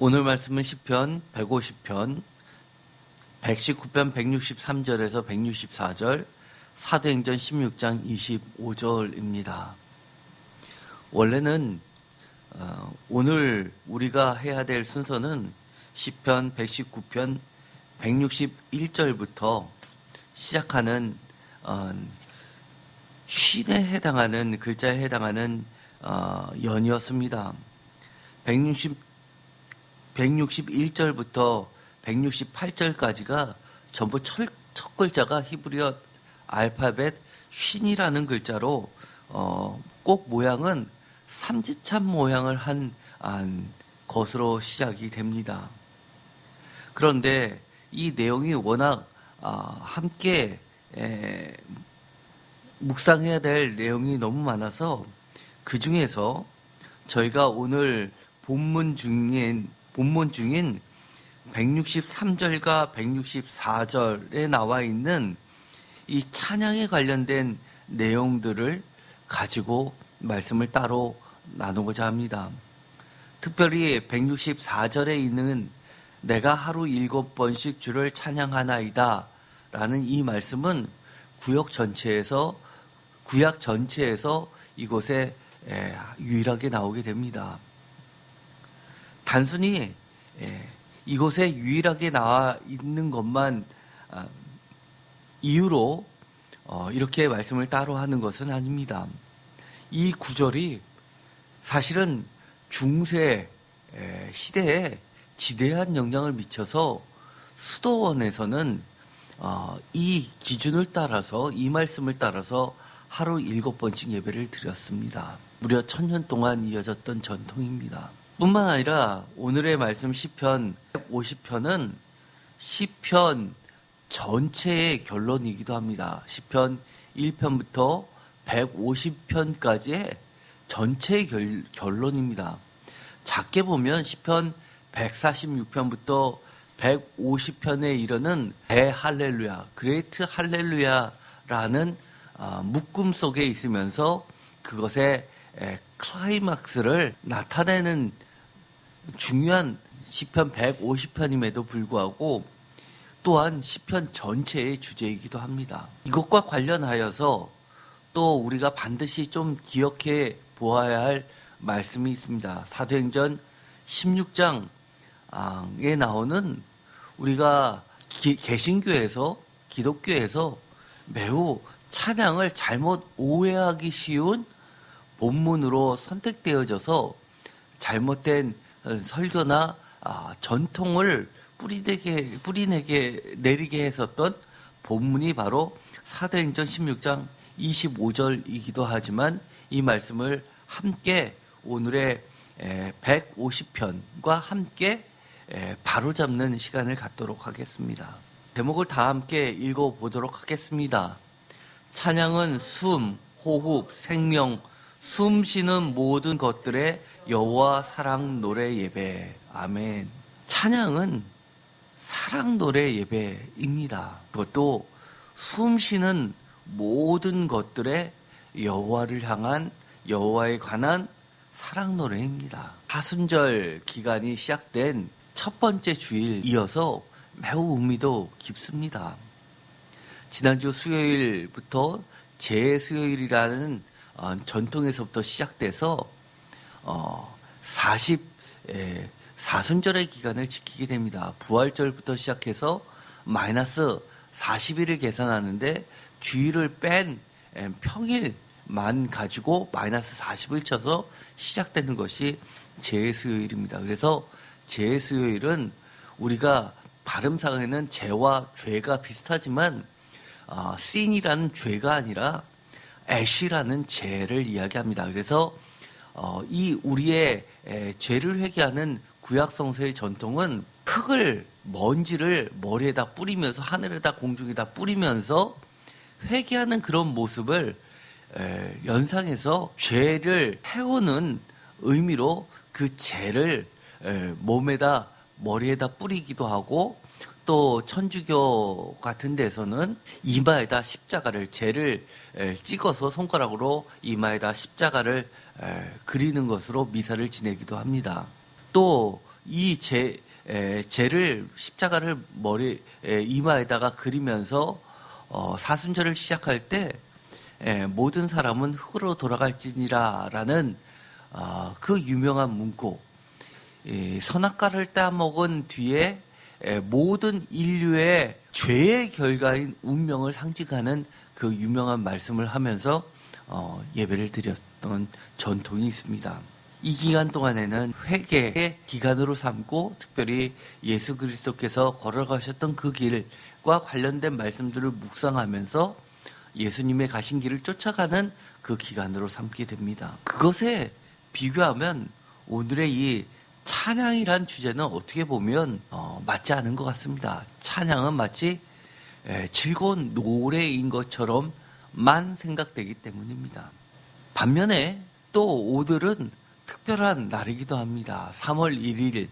오늘 말씀은 시편 150편 119편 163절에서 164절, 사도행전 16장 25절입니다. 원래는 오늘 우리가 해야 될 순서는 시편 119편 161절부터 시작하는 쉰에 해당하는 글자에 해당하는 연이었습니다. 161절부터 168절까지가 전부 첫 글자가 히브리어 알파벳 쉰이라는 글자로 꼭 모양은 삼지참 모양을 한 것으로 시작이 됩니다. 그런데 이 내용이 워낙 함께 묵상해야 될 내용이 너무 많아서 그 중에서 저희가 오늘 본문 중인 163절과 164절에 나와 있는 이 찬양에 관련된 내용들을 가지고 말씀을 따로 나누고자 합니다. 특별히 164절에 있는 내가 하루 7번씩 주를 찬양하나이다 라는 이 말씀은 구약 전체에서 이곳에 유일하게 나오게 됩니다. 단순히 이곳에 유일하게 나와 있는 것만 이유로 이렇게 말씀을 따로 하는 것은 아닙니다. 이 구절이 사실은 중세 시대에 지대한 영향을 미쳐서 수도원에서는 이 기준을 따라서, 이 말씀을 따라서 하루 7번씩 예배를 드렸습니다. 무려 1000년 동안 이어졌던 전통입니다. 뿐만 아니라 오늘의 말씀 시편 150편은 시편 전체의 결론이기도 합니다. 시편 1편부터 150편까지의 전체의 결론입니다. 작게 보면 시편 146편부터 150편에 이르는 대할렐루야, 그레이트 할렐루야라는 묶음 속에 있으면서 그것의 클라이막스를 나타내는 중요한 시편 150편임에도 불구하고 또한 시편 전체의 주제이기도 합니다. 이것과 관련하여서 또 우리가 반드시 좀 기억해 보아야 할 말씀이 있습니다. 사도행전 16장에 나오는 우리가 개신교에서, 기독교에서 매우 찬양을 잘못 오해하기 쉬운 본문으로 선택되어져서 잘못된 설교나 전통을 뿌리내리게 했었던 본문이 바로 사도행전 16장 25절이기도 하지만 이 말씀을 함께 오늘의 150편과 함께 바로잡는 시간을 갖도록 하겠습니다. 제목을 다 함께 읽어보도록 하겠습니다. 찬양은 숨, 호흡, 생명, 숨 쉬는 모든 것들의 여호와 사랑 노래 예배. 아멘. 찬양은 사랑 노래 예배입니다. 그것도 숨 쉬는 모든 것들의 여호와를 향한, 여호와에 관한 사랑 노래입니다. 사순절 기간이 시작된 첫 번째 주일 이어서 매우 의미도 깊습니다. 지난주 수요일부터 제수요일이라는 전통에서부터 시작돼서 44순절의 기간을 지키게 됩니다. 부활절부터 시작해서 마이너스 40일을 계산하는데 주일을 뺀 평일만 가지고 마이너스 40을 쳐서 시작되는 것이 제수요일입니다. 그래서 제수요일은 우리가 발음상에는 죄와 죄가 비슷하지만 sin이라는 죄가 아니라 ash라는 죄를 이야기합니다. 그래서 이 우리의 죄를 회개하는 구약성서의 전통은 흙을, 먼지를 머리에다 뿌리면서, 하늘에다, 공중에다 뿌리면서 회개하는 그런 모습을 연상해서 죄를 태우는 의미로 그 죄를 몸에다, 머리에다 뿌리기도 하고, 또 천주교 같은 데서는 이마에다 십자가를, 죄를 찍어서 손가락으로 이마에다 십자가를 그리는 것으로 미사를 지내기도 합니다. 또 이 죄를 십자가를 머리 이마에다가 그리면서 사순절을 시작할 때 모든 사람은 흙으로 돌아갈지니라라는 그 유명한 문구, 선악과를 따먹은 뒤에 모든 인류의 죄의 결과인 운명을 상징하는 그 유명한 말씀을 하면서 예배를 드렸던 전통이 있습니다. 이 기간 동안에는 회개의 기간으로 삼고 특별히 예수 그리스도께서 걸어가셨던 그 길과 관련된 말씀들을 묵상하면서 예수님의 가신 길을 쫓아가는 그 기간으로 삼게 됩니다. 그것에 비교하면 오늘의 이 찬양이란 주제는 어떻게 보면 맞지 않은 것 같습니다. 찬양은 마치 즐거운 노래인 것처럼만 생각되기 때문입니다. 반면에 또 오늘은 특별한 날이기도 합니다. 3월 1일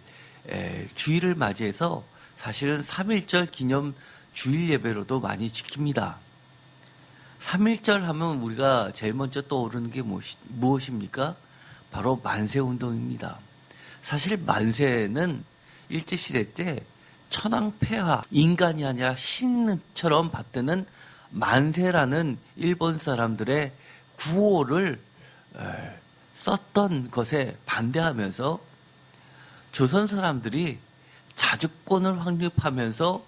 주일을 맞이해서 사실은 3.1절 기념 주일 예배로도 많이 지킵니다. 3.1절 하면 우리가 제일 먼저 떠오르는 게 무엇입니까? 바로 만세운동입니다. 사실 만세는 일제시대 때 천황폐하, 인간이 아니라 신처럼 받드는 만세라는 일본 사람들의 구호를 썼던 것에 반대하면서 조선 사람들이 자주권을 확립하면서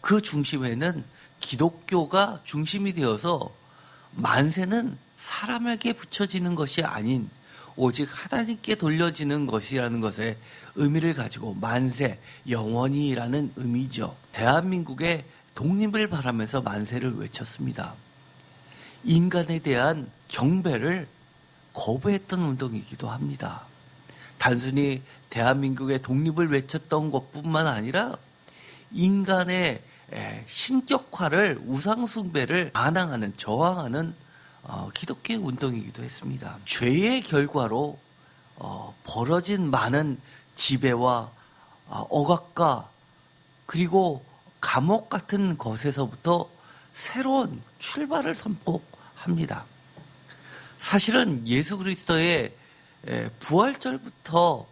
그 중심에는 기독교가 중심이 되어서 만세는 사람에게 붙여지는 것이 아닌 오직 하나님께 돌려지는 것이라는 것에 의미를 가지고 만세, 영원히라는 의미죠. 대한민국의 독립을 바라면서 만세를 외쳤습니다. 인간에 대한 경배를 거부했던 운동이기도 합니다. 단순히 대한민국의 독립을 외쳤던 것뿐만 아니라 인간의 신격화를, 우상숭배를 반항하는, 저항하는 기독교의 운동이기도 했습니다. 죄의 결과로 벌어진 많은 지배와 억압과 그리고 감옥 같은 것에서부터 새로운 출발을 선포합니다. 사실은 예수 그리스도의 부활절부터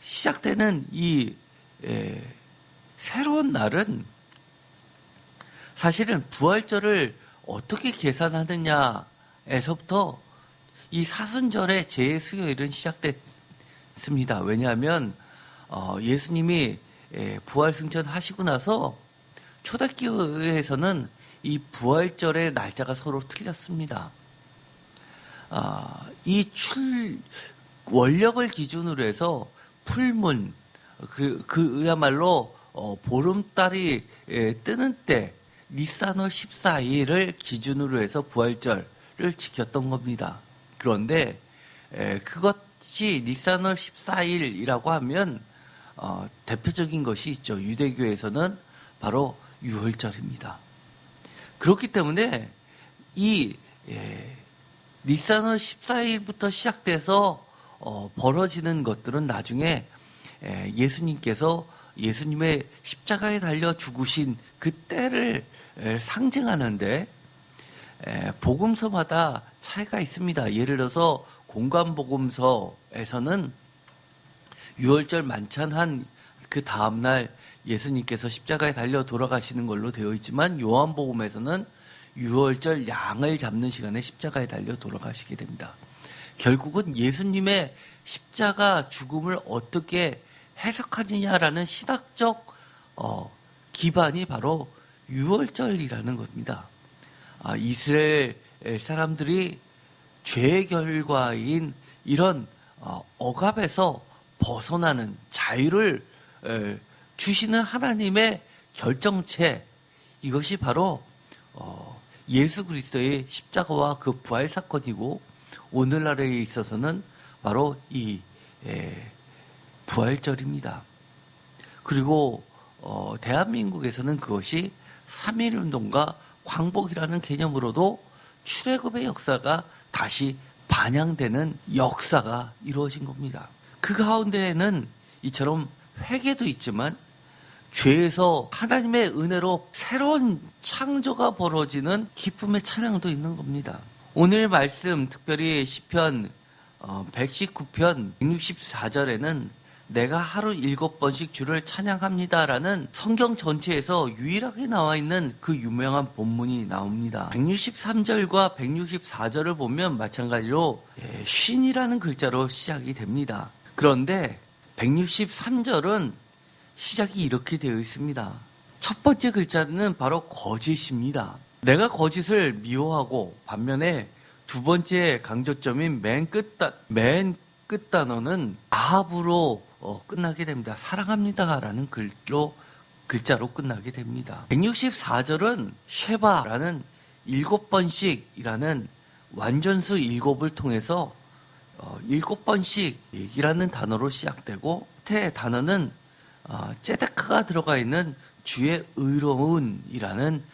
시작되는 이 새로운 날은 사실은 부활절을 어떻게 계산하느냐에서부터 이 사순절의 제 수요일은 시작됐습니다. 왜냐하면 예수님이 부활 승천하시고 나서 초대교회에서는 이 부활절의 날짜가 서로 틀렸습니다. 이 원력을 기준으로 해서 풀문, 그야말로 보름달이 뜨는 때 니산월 14일을 기준으로 해서 부활절을 지켰던 겁니다. 그런데 그것이 니산월 14일이라고 하면 대표적인 것이 있죠. 유대교에서는 바로 유월절입니다. 그렇기 때문에 이 니산월 14일부터 시작돼서 벌어지는 것들은 나중에 예수님께서 예수님의 십자가에 달려 죽으신 그 때를 상징하는데 복음서마다 차이가 있습니다. 예를 들어서 공관복음서에서는 유월절 만찬한 그 다음날 예수님께서 십자가에 달려 돌아가시는 걸로 되어 있지만 요한복음에서는 유월절 양을 잡는 시간에 십자가에 달려 돌아가시게 됩니다. 결국은 예수님의 십자가 죽음을 어떻게 해석하느냐라는 신학적 기반이 바로 유월절이라는 겁니다. 이스라엘 사람들이 죄의 결과인 이런 억압에서 벗어나는 자유를 주시는 하나님의 결정체, 이것이 바로 예수 그리스도의 십자가와 그 부활 사건이고 오늘날에 있어서는 바로 이 부활절입니다. 그리고 대한민국에서는 그것이 3.1운동과 광복이라는 개념으로도 출애굽의 역사가 다시 반영되는 역사가 이루어진 겁니다. 그 가운데에는 이처럼 회개도 있지만 죄에서 하나님의 은혜로 새로운 창조가 벌어지는 기쁨의 찬양도 있는 겁니다. 오늘 말씀, 특별히 시편 119편 164절에는 내가 하루 7번씩 주를 찬양합니다라는 성경 전체에서 유일하게 나와 있는 그 유명한 본문이 나옵니다. 163절과 164절을 보면 마찬가지로 쉰이라는 글자로 시작이 됩니다. 그런데 163절은 시작이 이렇게 되어 있습니다. 첫 번째 글자는 바로 거짓입니다. 내가 거짓을 미워하고, 반면에 두 번째 강조점인 맨 끝 단어는 아합으로 끝나게 됩니다. 사랑합니다라는 글자로 끝나게 됩니다. 164절은 쉐바라는 7번씩이라는 완전수 7을 통해서 7번씩이라는 단어로 시작되고, 끝에 단어는 째데카가 들어가 있는 주의 의로운이라는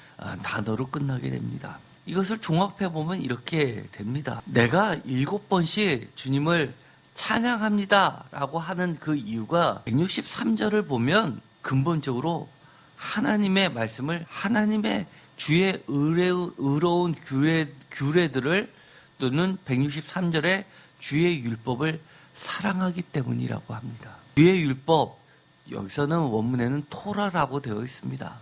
단어로 끝나게 됩니다. 이것을 종합해보면 이렇게 됩니다. 내가 7번씩 주님을 찬양합니다 라고 하는 그 이유가 163절을 보면 근본적으로 하나님의 말씀을, 하나님의 주의 의로운 규례들을, 또는 163절에 주의 율법을 사랑하기 때문이라고 합니다. 주의 율법, 여기서는 원문에는 토라라고 되어 있습니다.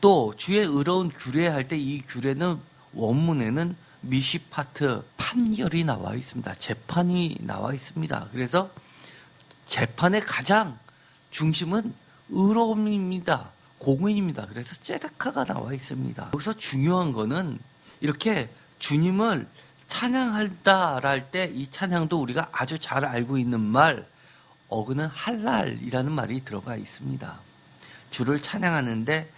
또 주의 의로운 규례할 때 이 규례는 원문에는 미시파트, 판결이 나와 있습니다. 재판이 나와 있습니다. 그래서 재판의 가장 중심은 의로움입니다. 공의입니다. 그래서 째데카가 나와 있습니다. 여기서 중요한 거는 이렇게 주님을 찬양한다 할 때 이 찬양도 우리가 아주 잘 알고 있는 말, 어근은 할랄이라는 말이 들어가 있습니다. 주를 찬양하는데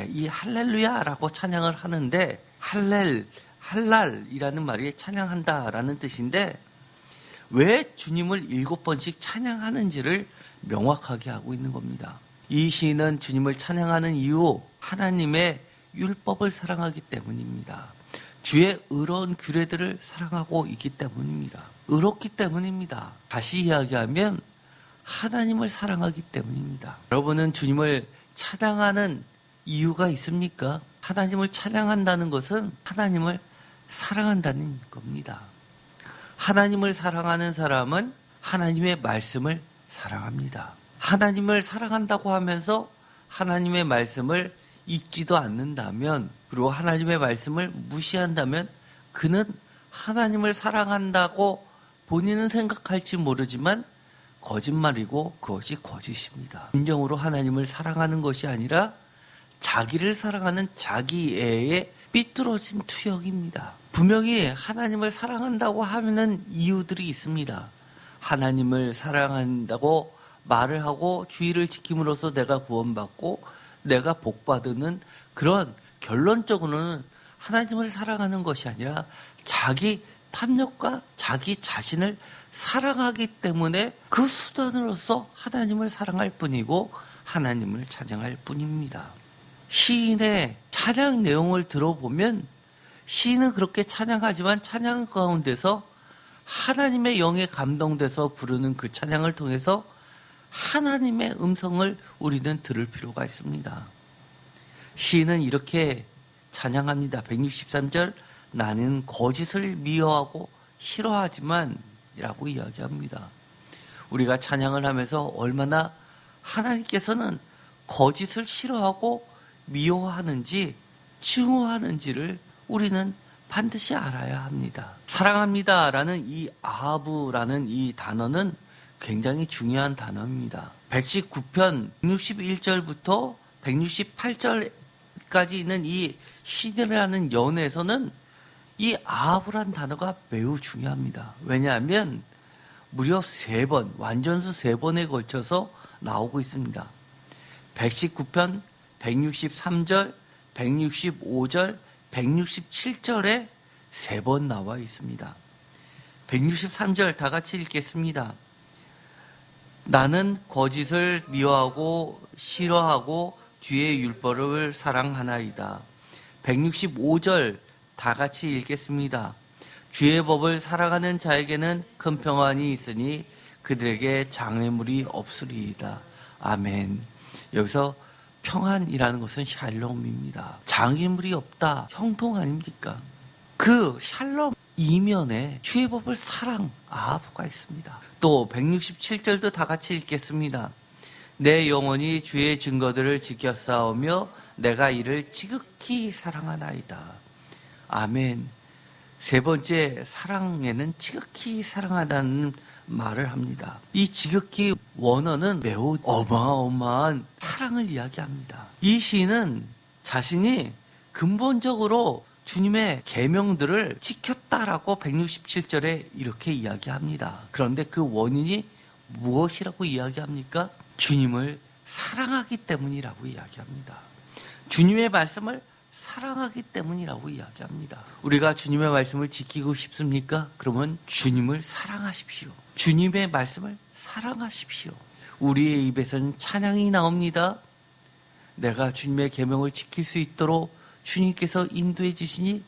이 할렐루야라고 찬양을 하는데, 할랄이라는 말이 찬양한다라는 뜻인데, 왜 주님을 7번씩 찬양하는지를 명확하게 하고 있는 겁니다. 이 시인은 주님을 찬양하는 이유, 하나님의 율법을 사랑하기 때문입니다. 주의 의로운 규례들을 사랑하고 있기 때문입니다. 의롭기 때문입니다. 다시 이야기하면 하나님을 사랑하기 때문입니다. 여러분은 주님을 찬양하는 이유가 있습니까? 하나님을 찬양한다는 것은 하나님을 사랑한다는 겁니다. 하나님을 사랑하는 사람은 하나님의 말씀을 사랑합니다. 하나님을 사랑한다고 하면서 하나님의 말씀을 읽지도 않는다면, 그리고 하나님의 말씀을 무시한다면 그는 하나님을 사랑한다고 본인은 생각할지 모르지만 거짓말이고 그것이 거짓입니다. 진정으로 하나님을 사랑하는 것이 아니라 자기를 사랑하는 자기애의 삐뚤어진 투영입니다. 분명히 하나님을 사랑한다고 하는 이유들이 있습니다. 하나님을 사랑한다고 말을 하고 주의를 지킴으로써 내가 구원받고 내가 복받는, 그런 결론적으로는 하나님을 사랑하는 것이 아니라 자기 탐욕과 자기 자신을 사랑하기 때문에 그 수단으로서 하나님을 사랑할 뿐이고 하나님을 찬양할 뿐입니다. 시인의 찬양 내용을 들어보면 시인은 그렇게 찬양하지만 찬양 가운데서 하나님의 영에 감동돼서 부르는 그 찬양을 통해서 하나님의 음성을 우리는 들을 필요가 있습니다. 시인은 이렇게 찬양합니다. 163절, 나는 거짓을 미워하고 싫어하지만 이라고 이야기합니다. 우리가 찬양을 하면서 얼마나 하나님께서는 거짓을 싫어하고 미워하는지 증오하는지를 우리는 반드시 알아야 합니다. 사랑합니다라는 이 아하브라는 이 단어는 굉장히 중요한 단어입니다. 119편 161절부터 168절까지 있는 이 시드라는 연에서는 이 아하브란 단어가 매우 중요합니다. 왜냐하면 무려 3번, 완전수 3번에 걸쳐서 나오고 있습니다. 119편, 163절, 165절, 167절에 3번 나와 있습니다. 163절 다 같이 읽겠습니다. 나는 거짓을 미워하고 싫어하고 주의 율법을 사랑하나이다. 165절 다 같이 읽겠습니다. 주의 법을 사랑하는 자에게는 큰 평안이 있으니 그들에게 장애물이 없으리이다. 아멘. 여기서 평안이라는 것은 샬롬입니다. 장애물이 없다. 형통 아닙니까? 그 샬롬, 이면에 주의 법을 사랑하고가 있습니다. 또 167절도 다 같이 읽겠습니다. 내 영혼이 주의 증거들을 지켰사오며 내가 이를 지극히 사랑하나이다. 아멘. 세 번째, 사랑에는 지극히 사랑하다는 말을 합니다. 이 지극히 원어는 매우 어마어마한 사랑을 이야기합니다. 이 시인은 자신이 근본적으로 주님의 계명들을 지켰다라고 167절에 이렇게 이야기합니다. 그런데 그 원인이 무엇이라고 이야기합니까? 주님을 사랑하기 때문이라고 이야기합니다. 주님의 말씀을 사랑하기 때문이라고 이야기합니다. 우리가 주님의 말씀을 지키고 싶습니까? 그러면 주님을 사랑하십시오. 주님의 말씀을 사랑하십시오. 우리의 입에서는 찬양이 나옵니다. 내가 주님의 계명을 지킬 수 있도록 주님께서 인도해 주시니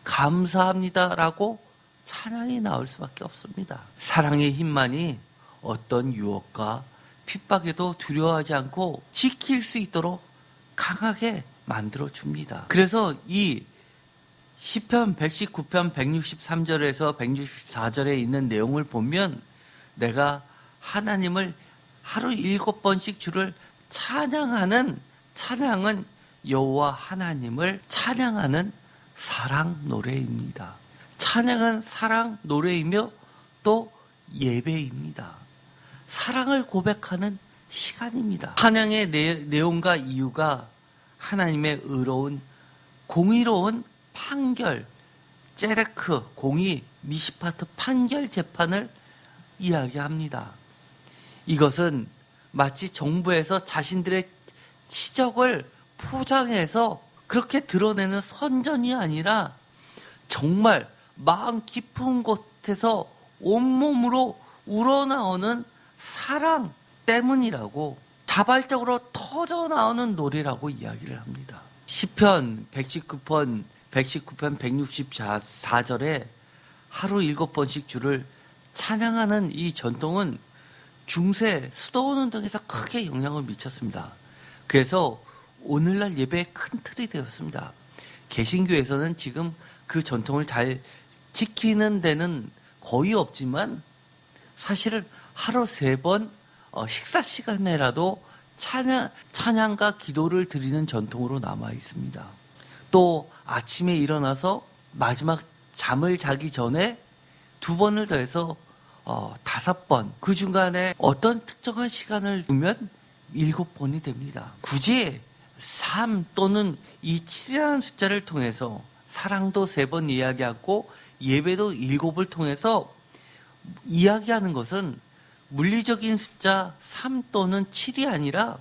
감사합니다라고 찬양이 나올 수밖에 없습니다. 사랑의 힘만이 어떤 유혹과 핍박에도 두려워하지 않고 지킬 수 있도록 강하게 만들어줍니다. 그래서 이 시편 119편 163절에서 164절에 있는 내용을 보면 내가 하나님을 하루 7번씩 주를 찬양하는 찬양은 여호와 하나님을 찬양하는 사랑 노래입니다. 찬양은 사랑 노래이며 또 예배입니다. 사랑을 고백하는 시간입니다. 찬양의 내용과 이유가 하나님의 의로운 공의로운 판결, 제레크 공의 미시파트 판결 재판을 이야기합니다. 이것은 마치 정부에서 자신들의 치적을 포장해서 그렇게 드러내는 선전이 아니라 정말 마음 깊은 곳에서 온몸으로 우러나오는 사랑 때문이라고 자발적으로 터져나오는 노래라고 이야기를 합니다. 시편 119편 164절에 하루 7번씩 주를 찬양하는 이 전통은 중세 수도원운동에서 크게 영향을 미쳤습니다. 그래서 오늘날 예배의 큰 틀이 되었습니다. 개신교에서는 지금 그 전통을 잘 지키는 데는 거의 없지만 사실은 하루 3번 식사 시간에라도 찬양과 기도를 드리는 전통으로 남아 있습니다. 또 아침에 일어나서 마지막 잠을 자기 전에 2번을 더해서 5번, 그 중간에 어떤 특정한 시간을 두면 7번이 됩니다. 굳이 3 또는 이 7이라는 숫자를 통해서 사랑도 3번 이야기하고 예배도 7을 통해서 이야기하는 것은 물리적인 숫자 3 또는 7이 아니라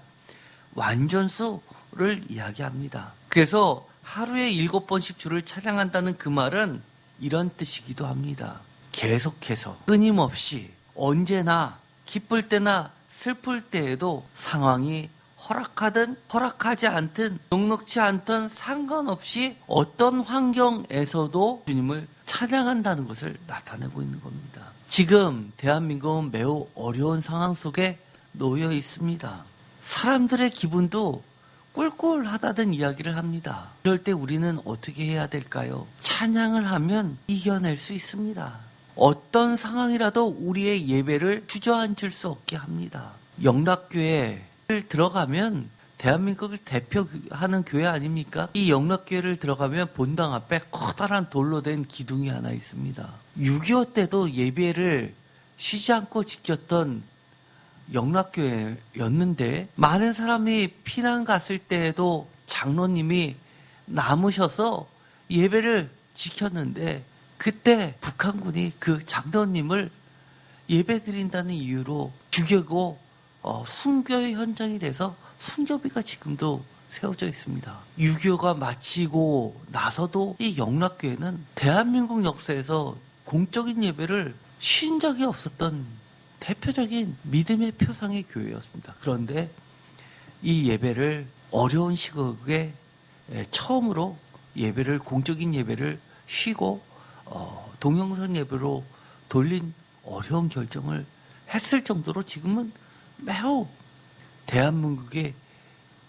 완전수를 이야기합니다. 그래서 하루에 7번씩 주를 찬양한다는 그 말은 이런 뜻이기도 합니다. 계속해서 끊임없이 언제나 기쁠 때나 슬플 때에도 상황이 허락하든 허락하지 않든 녹록지 않든 상관없이 어떤 환경에서도 주님을 찬양한다는 것을 나타내고 있는 겁니다. 지금 대한민국은 매우 어려운 상황 속에 놓여 있습니다. 사람들의 기분도 꿀꿀하다는 이야기를 합니다. 이럴 때 우리는 어떻게 해야 될까요? 찬양을 하면 이겨낼 수 있습니다. 어떤 상황이라도 우리의 예배를 주저앉을 수 없게 합니다. 영락교회를 들어가면 대한민국을 대표하는 교회 아닙니까? 이 영락교회를 들어가면 본당 앞에 커다란 돌로 된 기둥이 하나 있습니다. 6.25 때도 예배를 쉬지 않고 지켰던 영락교회였는데 많은 사람이 피난 갔을 때에도 장로님이 남으셔서 예배를 지켰는데 그때 북한군이 그 장로님을 예배 드린다는 이유로 죽이고 순교의 현장이 돼서 순교비가 지금도 세워져 있습니다. 6.25가 마치고 나서도 이 영락교회는 대한민국 역사에서 공적인 예배를 쉰 적이 없었던 대표적인 믿음의 표상의 교회였습니다. 그런데 이 예배를 어려운 시국에 처음으로 공적인 예배를 쉬고 동영상 예배로 돌린 어려운 결정을 했을 정도로 지금은 매우 대한민국의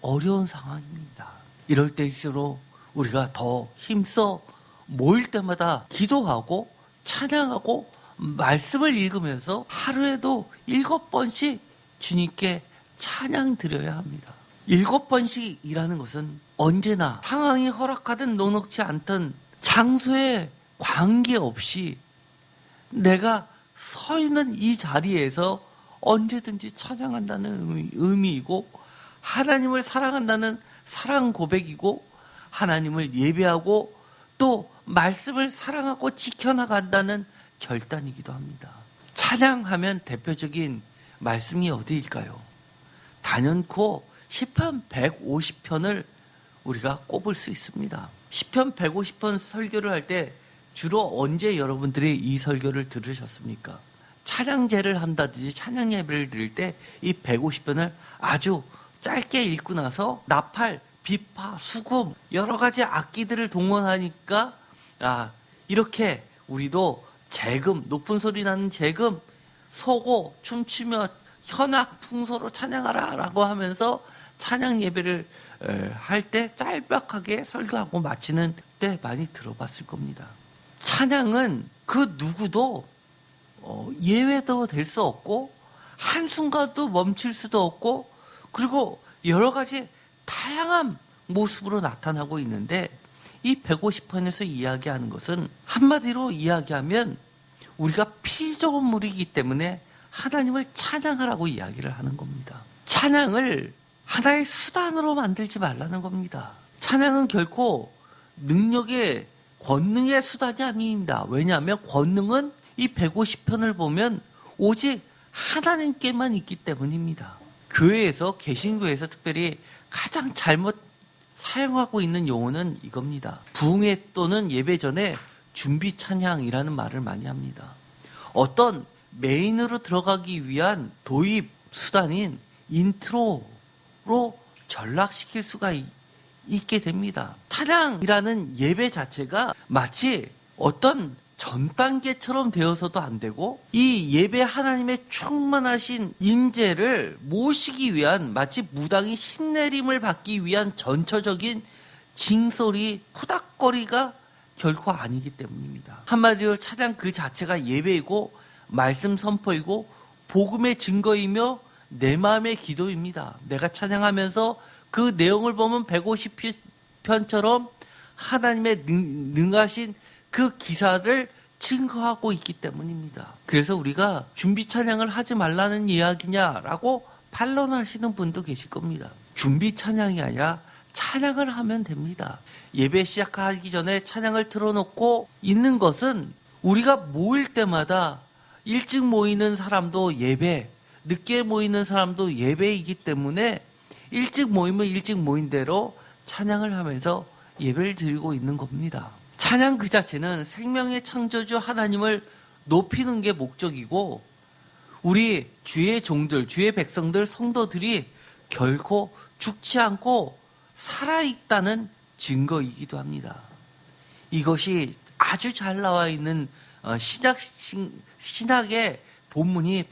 어려운 상황입니다. 이럴 때일수록 우리가 더 힘써 모일 때마다 기도하고 찬양하고 말씀을 읽으면서 하루에도 7번씩 주님께 찬양 드려야 합니다. 7번씩이라는 것은 언제나 상황이 허락하든 녹록지 않든 장소에 관계없이 내가 서 있는 이 자리에서 언제든지 찬양한다는 의미이고, 하나님을 사랑한다는 사랑 고백이고, 하나님을 예배하고 또 말씀을 사랑하고 지켜나간다는 결단이기도 합니다. 찬양하면 대표적인 말씀이 어디일까요? 단연코 시편 150편을 우리가 꼽을 수 있습니다. 시편 150편 설교를 할 때 주로 언제 여러분들이 이 설교를 들으셨습니까? 찬양제를 한다든지 찬양 예배를 드릴 때 이 150편을 아주 짧게 읽고 나서 나팔, 비파, 수금 여러 가지 악기들을 동원하니까 이렇게 우리도 재금, 높은 소리 나는 재금, 소고, 춤추며 현악, 풍소로 찬양하라 라고 하면서 찬양 예배를 할 때 짤막하게 설교하고 마치는 때 많이 들어봤을 겁니다. 찬양은 그 누구도 예외도 될 수 없고 한순간도 멈출 수도 없고, 그리고 여러 가지 다양한 모습으로 나타나고 있는데, 이 150편에서 이야기하는 것은 한마디로 이야기하면 우리가 피조물이기 때문에 하나님을 찬양하라고 이야기를 하는 겁니다. 찬양을 하나의 수단으로 만들지 말라는 겁니다. 찬양은 결코 능력의, 권능의 수단이 아닙니다. 왜냐하면 권능은 이 150편을 보면 오직 하나님께만 있기 때문입니다. 교회에서, 개신교에서 특별히 가장 잘못 사용하고 있는 용어는 이겁니다. 부흥회 또는 예배 전에 준비 찬양이라는 말을 많이 합니다. 어떤 메인으로 들어가기 위한 도입 수단인 인트로로 전락시킬 수가 있게 됩니다. 찬양이라는 예배 자체가 마치 어떤 전 단계처럼 되어서도 안 되고, 이 예배 하나님의 충만하신 임재를 모시기 위한 마치 무당이 신내림을 받기 위한 전처적인 징소리, 후닥거리가 결코 아니기 때문입니다. 한마디로 찬양 그 자체가 예배이고 말씀 선포이고 복음의 증거이며 내 마음의 기도입니다. 내가 찬양하면서 그 내용을 보면 150편처럼 하나님의 능하신 그 기사를 증거하고 있기 때문입니다. 그래서 우리가 준비 찬양을 하지 말라는 이야기냐라고 반론하시는 분도 계실 겁니다. 준비 찬양이 아니라 찬양을 하면 됩니다. 예배 시작하기 전에 찬양을 틀어놓고 있는 것은 우리가 모일 때마다 일찍 모이는 사람도 예배, 늦게 모이는 사람도 예배이기 때문에 일찍 모이면 일찍 모인 대로 찬양을 하면서 예배를 드리고 있는 겁니다. 찬양 그 자체는 생명의 창조주 하나님을 높이는 게 목적이고, 우리 주의 종들, 주의 백성들, 성도들이 결코 죽지 않고 살아있다는 증거이기도 합니다. 이것이 아주 잘 나와 있는 신학의 본문이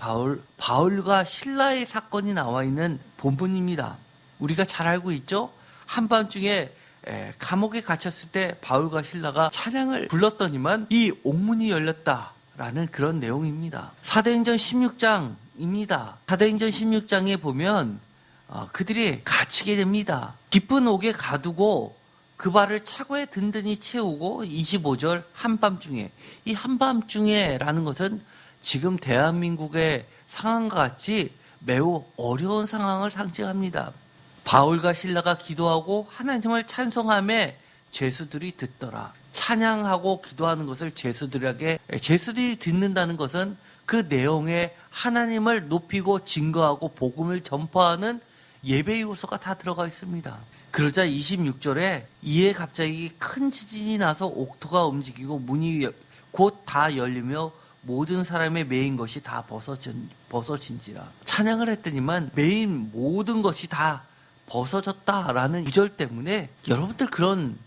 바울과 실라의 사건이 나와 있는 본문입니다. 우리가 잘 알고 있죠? 한밤중에 감옥에 갇혔을 때 바울과 실라가 찬양을 불렀더니만 이 옥문이 열렸다라는 그런 내용입니다. 사도행전 16장입니다. 사도행전 16장에 보면 그들이 갇히게 됩니다. 깊은 옥에 가두고 그 발을 차고에 든든히 채우고, 25절 한밤중에, 이 한밤중에라는 것은 지금 대한민국의 상황과 같이 매우 어려운 상황을 상징합니다. 바울과 실라가 기도하고 하나님을 찬송함에 죄수들이 듣더라. 찬양하고 기도하는 것을 죄수들이 듣는다는 것은 그 내용에 하나님을 높이고 증거하고 복음을 전파하는 예배 요소가 다 들어가 있습니다. 그러자 26절에 이에 갑자기 큰 지진이 나서 옥토가 움직이고 문이 곧 다 열리며 모든 사람의 매인 것이 다 벗어진지라. 찬양을 했더니만 매인 모든 것이 다 벗어졌다라는 구절 때문에 여러분들 그런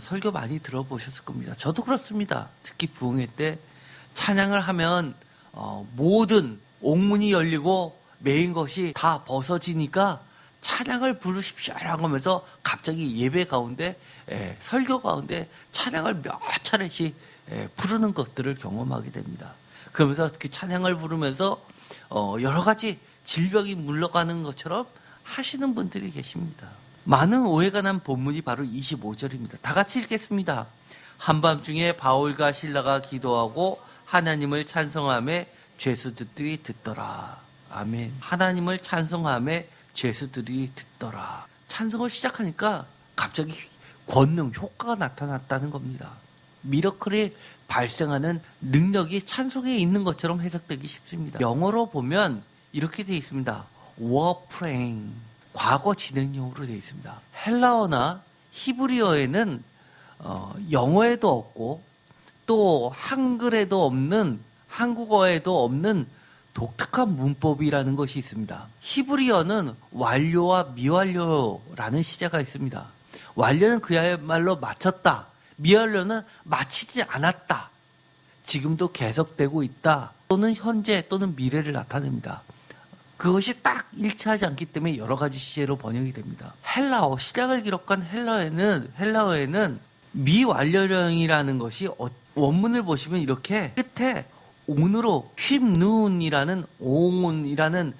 설교 많이 들어보셨을 겁니다. 저도 그렇습니다. 특히 부흥회 때 찬양을 하면 모든 옥문이 열리고 매인 것이 다 벗어지니까 찬양을 부르십시오라고 하면서 갑자기 예배 가운데 설교 가운데 찬양을 몇 차례씩 부르는 것들을 경험하게 됩니다. 그러면서 그 찬양을 부르면서 여러 가지 질병이 물러가는 것처럼 하시는 분들이 계십니다. 많은 오해가 난 본문이 바로 25절입니다. 다 같이 읽겠습니다. 한밤중에 바울과 실라가 기도하고 하나님을 찬송하며 죄수들이 듣더라. 아멘. 하나님을 찬송하며 죄수들이 듣더라. 찬송을 시작하니까 갑자기 권능, 효과가 나타났다는 겁니다. 미러클이 발생하는 능력이 찬송에 있는 것처럼 해석되기 쉽습니다. 영어로 보면 이렇게 되어 있습니다. were praying. 과거 진행형으로 되어 있습니다. 헬라어나 히브리어에는 영어에도 없고 또 한글에도 없는, 한국어에도 없는 독특한 문법이라는 것이 있습니다. 히브리어는 완료와 미완료라는 시제가 있습니다. 완료는 그야말로 마쳤다. 미완료는 마치지 않았다. 지금도 계속되고 있다. 또는 현재 또는 미래를 나타냅니다. 그것이 딱 일치하지 않기 때문에 여러 가지 시제로 번역이 됩니다. 헬라어, 시작을 기록한 헬라어에는 미완료형이라는 것이 원문을 보시면 이렇게 끝에 온으로 휄눈이라는 옹이라는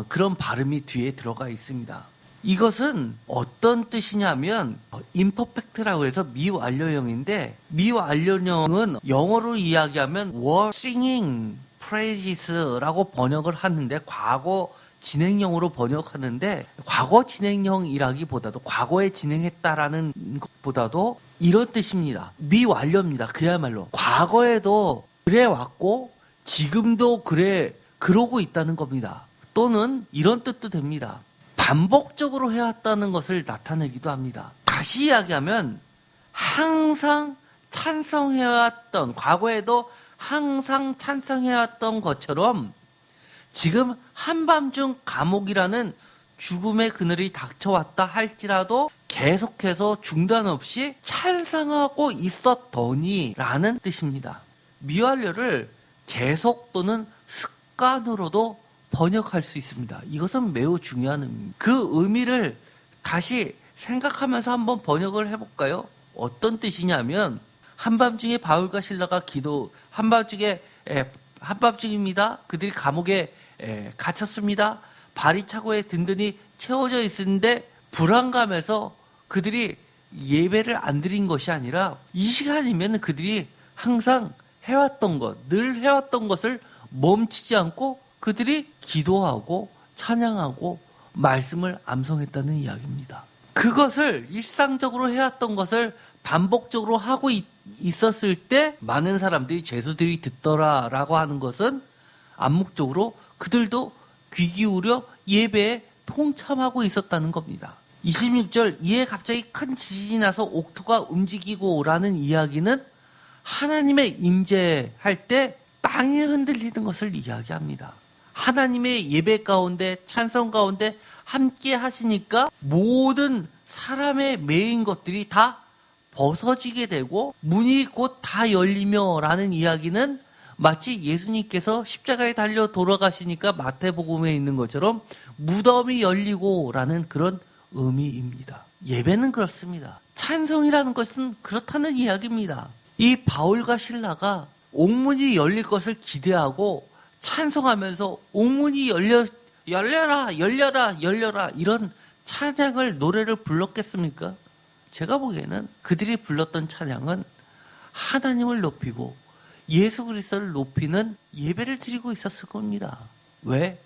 그런 발음이 뒤에 들어가 있습니다. 이것은 어떤 뜻이냐면 imperfect라고 해서 미완료형인데, 미완료형은 영어로 이야기하면 were singing praises라고 번역을 하는데, 과거 진행형으로 번역하는데, 과거 진행형이라기보다도 과거에 진행했다라는 것보다도 이런 뜻입니다. 미완료입니다. 그야말로 과거에도 그래 왔고 지금도 그러고 있다는 겁니다. 또는 이런 뜻도 됩니다. 반복적으로 해왔다는 것을 나타내기도 합니다. 다시 이야기하면 항상 찬성해왔던, 과거에도 항상 찬성해왔던 것처럼 지금 한밤중 감옥이라는 죽음의 그늘이 닥쳐왔다 할지라도 계속해서 중단 없이 찬성하고 있었더니 라는 뜻입니다. 미완료를 계속 또는 습관으로도 번역할 수 있습니다. 이것은 매우 중요한 의미입니다. 그 의미를 다시 생각하면서 한번 번역을 해볼까요? 어떤 뜻이냐면, 한밤중에 바울과 실라가 한밤중입니다. 그들이 감옥에 갇혔습니다. 발이 차고에 든든히 채워져 있는데 불안감에서 그들이 예배를 안 드린 것이 아니라, 이 시간이면 그들이 항상 해왔던 것, 늘 해왔던 것을 멈추지 않고 그들이 기도하고 찬양하고 말씀을 암송했다는 이야기입니다. 그것을 일상적으로 해왔던 것을 반복적으로 하고 있었을 때 많은 사람들이 죄수들이 듣더라라고 하는 것은 암묵적으로 그들도 귀 기울여 예배에 동참하고 있었다는 겁니다. 26절, 이에 갑자기 큰 지진이 나서 옥토가 움직이고 라는 이야기는 하나님의 임재할 때 땅이 흔들리는 것을 이야기합니다. 하나님의 예배 가운데, 찬송 가운데 함께 하시니까 모든 사람의 매인 것들이 다 벗어지게 되고 문이 곧 다 열리며 라는 이야기는 마치 예수님께서 십자가에 달려 돌아가시니까 마태복음에 있는 것처럼 무덤이 열리고 라는 그런 의미입니다. 예배는 그렇습니다. 찬송이라는 것은 그렇다는 이야기입니다. 이 바울과 실라가 옥문이 열릴 것을 기대하고 찬송하면서 옥문이 열려라 이런 찬양을, 노래를 불렀겠습니까? 제가 보기에는 그들이 불렀던 찬양은 하나님을 높이고 예수 그리스도를 높이는 예배를 드리고 있었을 겁니다. 왜?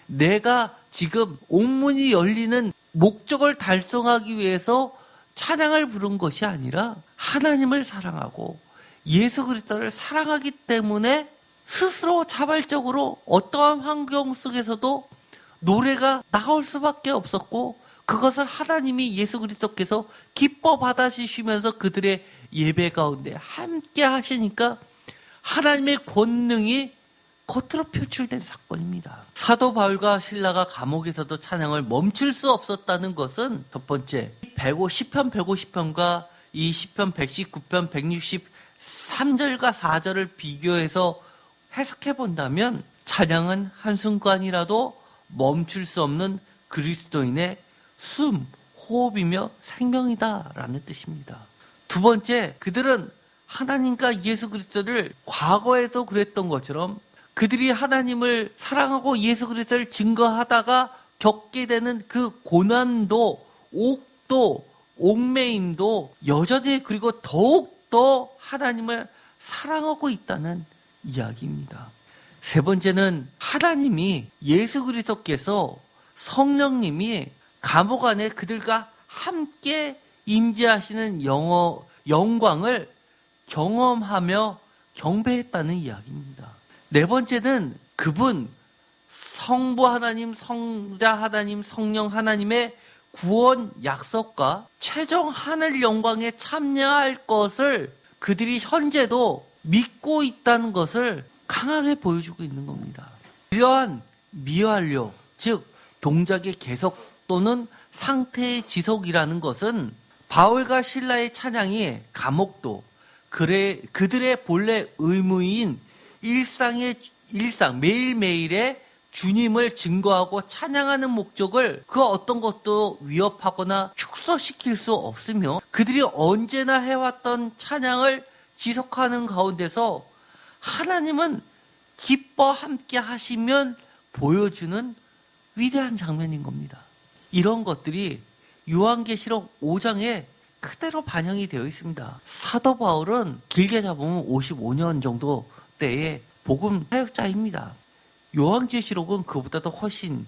내가 지금 옥문이 열리는 목적을 달성하기 위해서 찬양을 부른 것이 아니라 하나님을 사랑하고 예수 그리스도를 사랑하기 때문에 스스로 자발적으로 어떠한 환경 속에서도 노래가 나올 수밖에 없었고, 그것을 하나님이 예수 그리스도께서 기뻐 받아주시면서 그들의 예배 가운데 함께 하시니까 하나님의 권능이 겉으로 표출된 사건입니다. 사도 바울과 실라가 감옥에서도 찬양을 멈출 수 없었다는 것은, 첫 번째, 시편 150편과 이 시편 119편 163절과 4절을 비교해서 해석해 본다면 찬양은 한순간이라도 멈출 수 없는 그리스도인의 숨, 호흡이며 생명이다라는 뜻입니다. 두 번째, 그들은 하나님과 예수 그리스도를 과거에도 그랬던 것처럼 그들이 하나님을 사랑하고 예수 그리스도를 증거하다가 겪게 되는 그 고난도, 옥도, 옥매임도 여전히 그리고 더욱더 하나님을 사랑하고 있다는 이야기입니다. 세 번째는 하나님이 예수 그리스도께서 성령님이 감옥 안에 그들과 함께 임재하시는 영광을 경험하며 경배했다는 이야기입니다. 네 번째는 그분 성부 하나님, 성자 하나님, 성령 하나님의 구원 약속과 최종 하늘 영광에 참여할 것을 그들이 현재도 믿고 있다는 것을 강하게 보여주고 있는 겁니다. 이러한 미완료, 즉 동작의 계속 또는 상태의 지속이라는 것은 바울과 실라의 찬양이 감옥도 그들의 본래 의무인 일상 매일매일의 주님을 증거하고 찬양하는 목적을 그 어떤 것도 위협하거나 축소시킬 수 없으며 그들이 언제나 해왔던 찬양을 지속하는 가운데서 하나님은 기뻐 함께 하시면 보여주는 위대한 장면인 겁니다. 이런 것들이 요한계시록 5장에 그대로 반영이 되어 있습니다. 사도 바울은 길게 잡으면 55년 정도 때의 복음 사역자입니다. 요한계시록은 그보다도 훨씬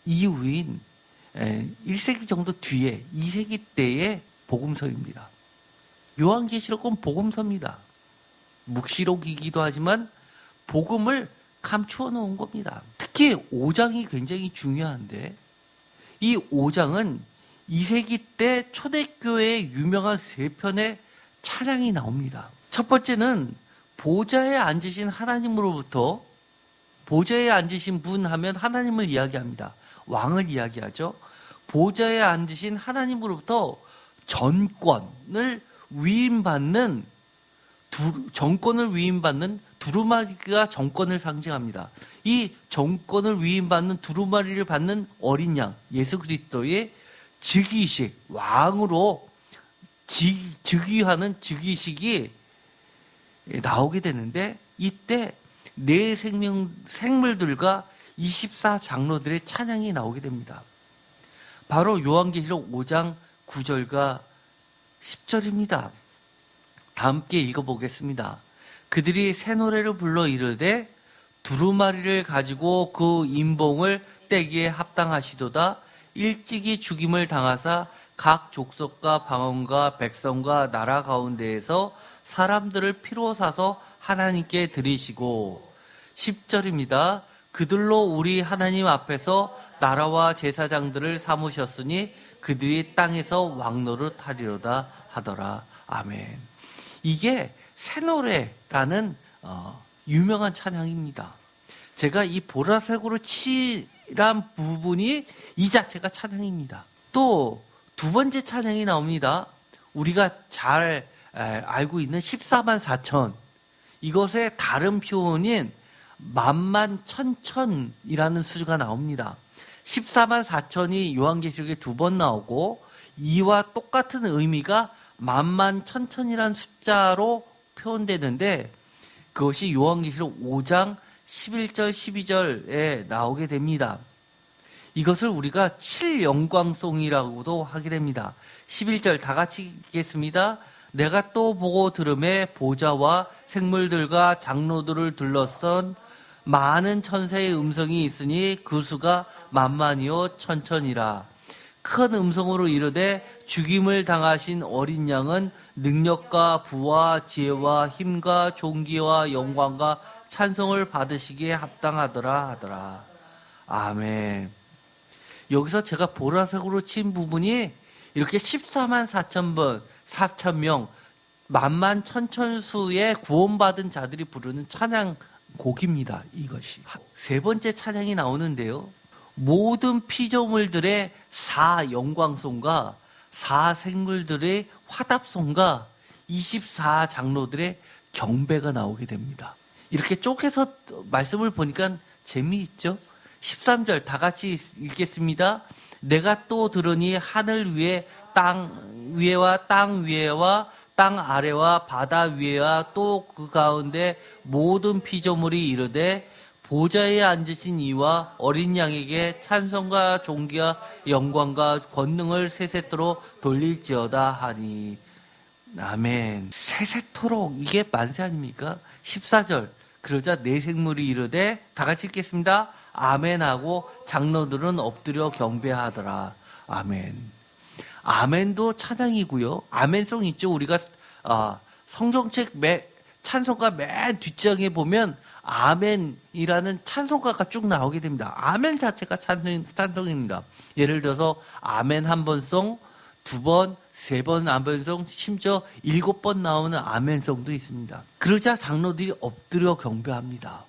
이후인 1세기 정도 뒤에 2세기 때의 복음서입니다. 요한계시록은 복음서입니다. 묵시록이기도 하지만 복음을 감추어 놓은 겁니다. 특히 5장이 굉장히 중요한데 이 5장은 2세기 때 초대교회의 유명한 세 편의 찬양이 나옵니다. 첫 번째는 보좌에 앉으신 하나님으로부터 보좌에 앉으신 분 하면 하나님을 이야기합니다. 왕을 이야기하죠. 보좌에 앉으신 하나님으로부터 정권을 위임받는 두루마리가 정권을 상징합니다. 이 정권을 위임받는 두루마리를 받는 어린 양 예수 그리스도의 즉위식 왕으로 즉위하는 즉위식이 나오게 되는데 이때 네 생물들과 24장로들의 찬양이 나오게 됩니다. 바로 요한계시록 5장 9절과 10절입니다. 다 함께 읽어보겠습니다. 그들이 새 노래를 불러 이르되 두루마리를 가지고 그 인봉을 떼기에 합당하시도다. 일찍이 죽임을 당하사 각 족속과 방언과 백성과 나라 가운데에서 사람들을 피로 사서 하나님께 드리시고 10절입니다. 그들로 우리 하나님 앞에서 나라와 제사장들을 삼으셨으니 그들이 땅에서 왕노릇 하리로다 하더라. 아멘. 이게 새노래라는 유명한 찬양입니다. 제가 이 보라색으로 칠한 부분이 이 자체가 찬양입니다. 또 두 번째 찬양이 나옵니다. 우리가 잘 알고 있는 14만 4천 이것의 다른 표현인 만만 천천이라는 수가 나옵니다. 14만 4천이 요한계시록에 2번 나오고 이와 똑같은 의미가 만만 천천이라는 숫자로 표현되는데 그것이 요한계시록 5장 11절 12절에 나오게 됩니다. 이것을 우리가 7영광송이라고도 하게 됩니다. 11절 다 같이 읽겠습니다. 내가 또 보고 들음에 보좌와 생물들과 장로들을 둘러싼 많은 천사의 음성이 있으니 그 수가 만만이요 천천이라. 큰 음성으로 이르되 죽임을 당하신 어린 양은 능력과 부와 지혜와 힘과 존귀와 영광과 찬송을 받으시기에 합당하더라 하더라. 아멘. 여기서 제가 보라색으로 친 부분이 이렇게 14만 4천 명 만만 천천수의 구원받은 자들이 부르는 찬양곡입니다. 이것이 세 번째 찬양이 나오는데요. 모든 피조물들의 4영광송과 4생물들의 화답송과 24장로들의 경배가 나오게 됩니다. 이렇게 쪼개서 말씀을 보니까 재미있죠? 13절 다 같이 읽겠습니다. 내가 또 들으니 하늘 위에 땅 위에와 땅 위에와 땅 아래와 바다 위에와 또 그 가운데 모든 피조물이 이르되 보좌에 앉으신 이와 어린 양에게 찬송과 존귀와 영광과 권능을 세세토록 돌릴지어다 하니. 아멘. 세세토록, 이게 만세 아닙니까? 14절. 그러자 네 생물이 이르되, 다 같이 읽겠습니다. 아멘하고 장로들은 엎드려 경배하더라. 아멘. 아멘도 찬양이고요. 아멘송 있죠. 우리가 성경책 찬송가 맨 뒷장에 보면 아멘이라는 찬송가가 쭉 나오게 됩니다. 아멘 자체가 찬송입니다. 예를 들어서 아멘 한 번송, 두 번, 세 번 아멘송, 심지어 7번 나오는 아멘송도 있습니다. 그러자 장로들이 엎드려 경배합니다.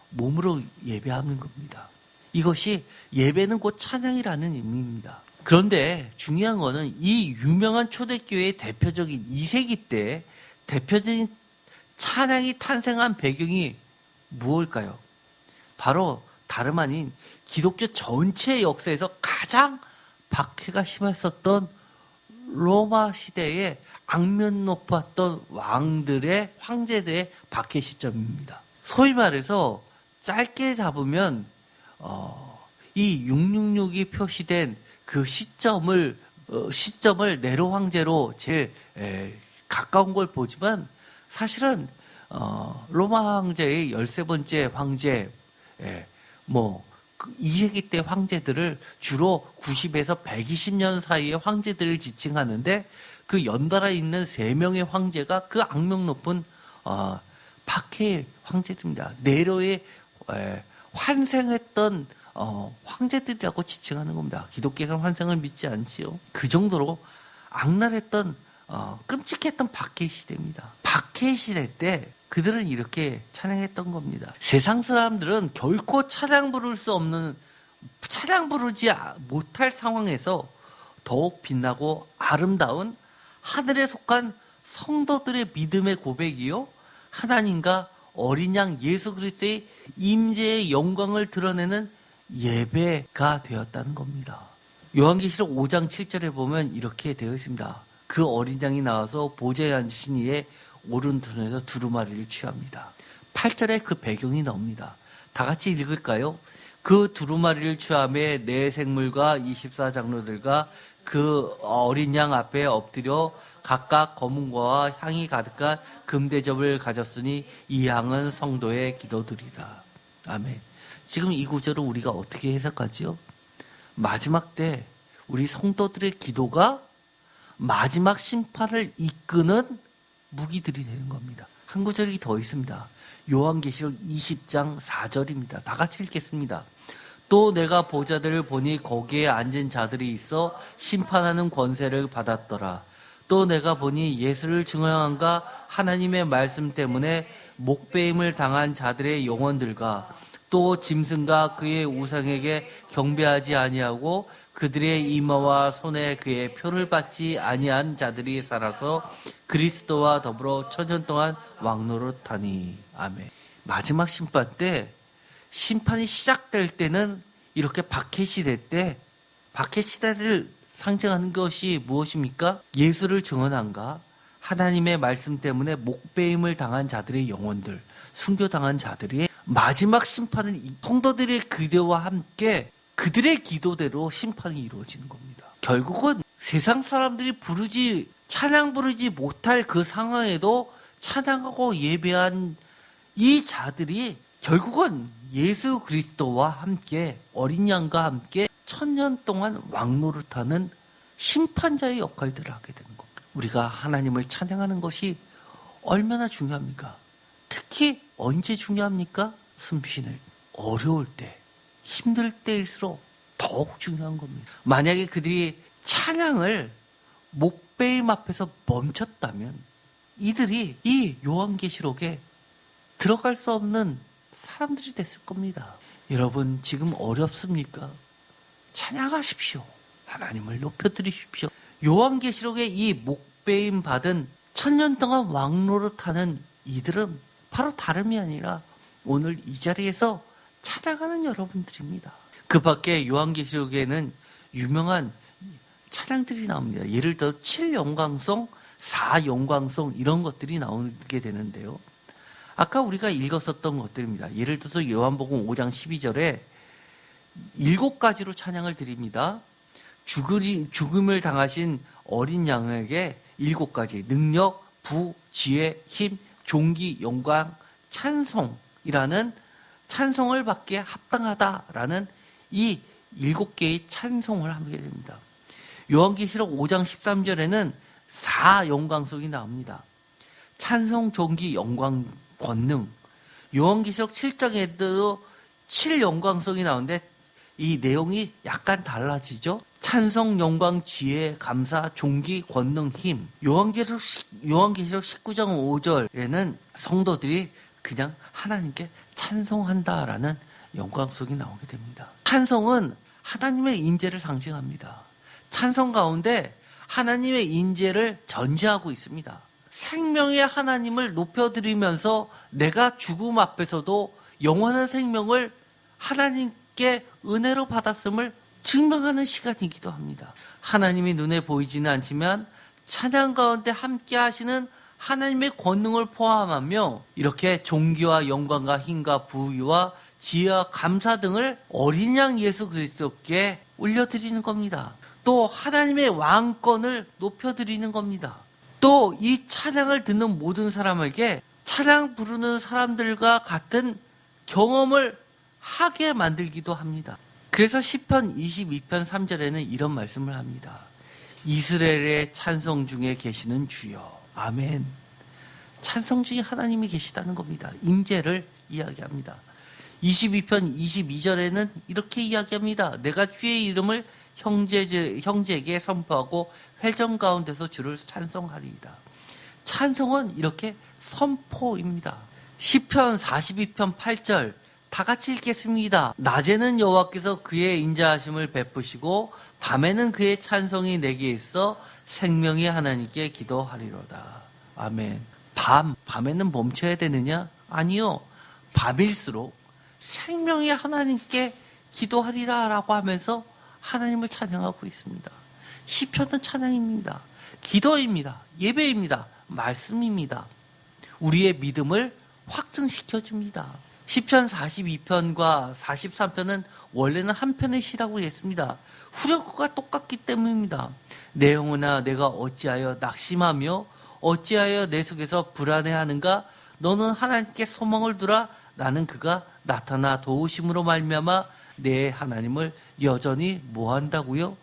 몸으로 예배하는 겁니다. 이것이 예배는 곧 찬양이라는 의미입니다. 그런데 중요한 거는 이 유명한 초대교회의 대표적인 2세기 때 대표적인 찬양이 탄생한 배경이 무엇일까요? 바로 다름 아닌 기독교 전체 역사에서 가장 박해가 심했었던 로마 시대에 악명 높았던 왕들의, 황제들의 박해 시점입니다. 소위 말해서 짧게 잡으면 이 666이 표시된 그 시점을 네로 황제로 제일 가까운 걸 보지만 사실은 로마 황제의 13번째 황제, 2세기 때 황제들을 주로 90에서 120년 사이의 황제들을 지칭하는데, 그 연달아 있는 3명의 황제가 그 악명 높은 박해의 황제들입니다. 네로의 환생했던 황제들이라고 지칭하는 겁니다. 기독교에서는 환생을 믿지 않지요. 그 정도로 악랄했던 끔찍했던 박해 시대입니다. 박해 시대 때 그들은 이렇게 찬양했던 겁니다. 세상 사람들은 결코 찬양 부르지 못할 상황에서 더욱 빛나고 아름다운 하늘에 속한 성도들의 믿음의 고백이요, 하나님과 어린 양 예수 그리스도의 임재의 영광을 드러내는 예배가 되었다는 겁니다. 요한계시록 5장 7절에 보면 이렇게 되어 있습니다. 그 어린 양이 나와서 보좌에 앉으신 이의 오른손에서 두루마리를 취합니다. 8절에 그 배경이 나옵니다. 다 같이 읽을까요? 그 두루마리를 취함에 네 생물과 24장로들과 그 어린 양 앞에 엎드려 각각 검은고와 향이 가득한 금대접을 가졌으니 이 향은 성도의 기도들이다. 아멘. 지금 이 구절을 우리가 어떻게 해석하지요? 마지막 때 우리 성도들의 기도가 마지막 심판을 이끄는 무기들이 되는 겁니다. 한 구절이 더 있습니다. 요한계시록 20장 4절입니다. 다 같이 읽겠습니다. 또 내가 보좌들을 보니 거기에 앉은 자들이 있어 심판하는 권세를 받았더라. 또 내가 보니 예수를 증언한가 하나님의 말씀 때문에 목배임을 당한 자들의 영혼들과 또 짐승과 그의 우상에게 경배하지 아니하고 그들의 이마와 손에 그의 표를 받지 아니한 자들이 살아서 그리스도와 더불어 천년 동안 왕노릇하니. 아멘. 마지막 심판 때, 심판이 시작될 때는 이렇게 박해 시대 때, 박해 시대를 상징하는 것이 무엇입니까? 예수를 증언한가? 하나님의 말씀 때문에 목배임을 당한 자들의 영혼들, 순교당한 자들이 마지막 심판을 성도들의 기도와 함께 그들의 기도대로 심판이 이루어지는 겁니다. 결국은 세상 사람들이 찬양 부르지 못할 그 상황에도 찬양하고 예배한 이 자들이 결국은 예수 그리스도와 함께 어린 양과 함께 천년 동안 왕노릇하는 심판자의 역할들을 하게 되는 겁니다. 우리가 하나님을 찬양하는 것이 얼마나 중요합니까? 특히 언제 중요합니까? 숨쉬는 어려울 때, 힘들 때일수록 더욱 중요한 겁니다. 만약에 그들이 찬양을 목배임 앞에서 멈췄다면 이들이 이 요한계시록에 들어갈 수 없는 사람들이 됐을 겁니다. 여러분, 지금 어렵습니까? 찬양하십시오. 하나님을 높여드리십시오. 요한계시록의 이 목배임 받은 천년 동안 왕노릇하는 이들은 바로 다름이 아니라 오늘 이 자리에서 찬양하는 여러분들입니다. 그 밖에 요한계시록에는 유명한 찬양들이 나옵니다. 예를 들어 7영광송, 사영광송 이런 것들이 나오게 되는데요. 아까 우리가 읽었었던 것들입니다. 예를 들어서 요한복음 5장 12절에 7가지로 찬양을 드립니다. 죽음을 당하신 어린 양에게 7가지 능력, 부, 지혜, 힘, 존귀, 영광, 찬송이라는 찬송을 받기에 합당하다라는 이 7개의 찬송을 하게 됩니다. 요한계시록 5장 13절에는 4영광송이 나옵니다. 찬송, 존귀, 영광, 권능. 요한계시록 7장에도 7영광송이 나오는데 이 내용이 약간 달라지죠. 찬송, 영광, 지혜, 감사, 존귀, 권능, 힘. 요한계시록 19장 5절에는 성도들이 그냥 하나님께 찬송한다라는 영광송이 나오게 됩니다. 찬송은 하나님의 임재를 상징합니다. 찬송 가운데 하나님의 임재를 전제하고 있습니다. 생명의 하나님을 높여드리면서 내가 죽음 앞에서도 영원한 생명을 하나님께 은혜로 받았음을 증명하는 시간이기도 합니다. 하나님이 눈에 보이지는 않지만 찬양 가운데 함께 하시는 하나님의 권능을 포함하며 이렇게 존귀와 영광과 힘과 부유와 지혜와 감사 등을 어린 양 예수 그리스도께 올려드리는 겁니다. 또 하나님의 왕권을 높여드리는 겁니다. 또 이 찬양을 듣는 모든 사람에게 찬양 부르는 사람들과 같은 경험을 하게 만들기도 합니다. 그래서 시편 22편 3절에는 이런 말씀을 합니다. 이스라엘의 찬송 중에 계시는 주여. 아멘. 찬송 중에 하나님이 계시다는 겁니다. 임재를 이야기합니다. 22편 22절에는 이렇게 이야기합니다. 내가 주의 이름을 형제에게 선포하고 회전 가운데서 주를 찬송하리이다. 찬송은 이렇게 선포입니다. 시편 42편 8절 다 같이 읽겠습니다. 낮에는 여호와께서 그의 인자하심을 베푸시고 밤에는 그의 찬송이 내게 있어 생명의 하나님께 기도하리로다. 아멘. 밤에는 멈춰야 되느냐? 아니요. 밤일수록 생명의 하나님께 기도하리라라고 하면서 하나님을 찬양하고 있습니다. 시편은 찬양입니다. 기도입니다. 예배입니다. 말씀입니다. 우리의 믿음을 확증시켜줍니다. 시편 42편과 43편은 원래는 한 편의 시라고 했습니다. 후렴구가 똑같기 때문입니다. 내 영혼아 내가 어찌하여 낙심하며 어찌하여 내 속에서 불안해하는가? 너는 하나님께 소망을 두라. 나는 그가 나타나 도우심으로 말미암아 내 하나님을 여전히 뭐한다고요?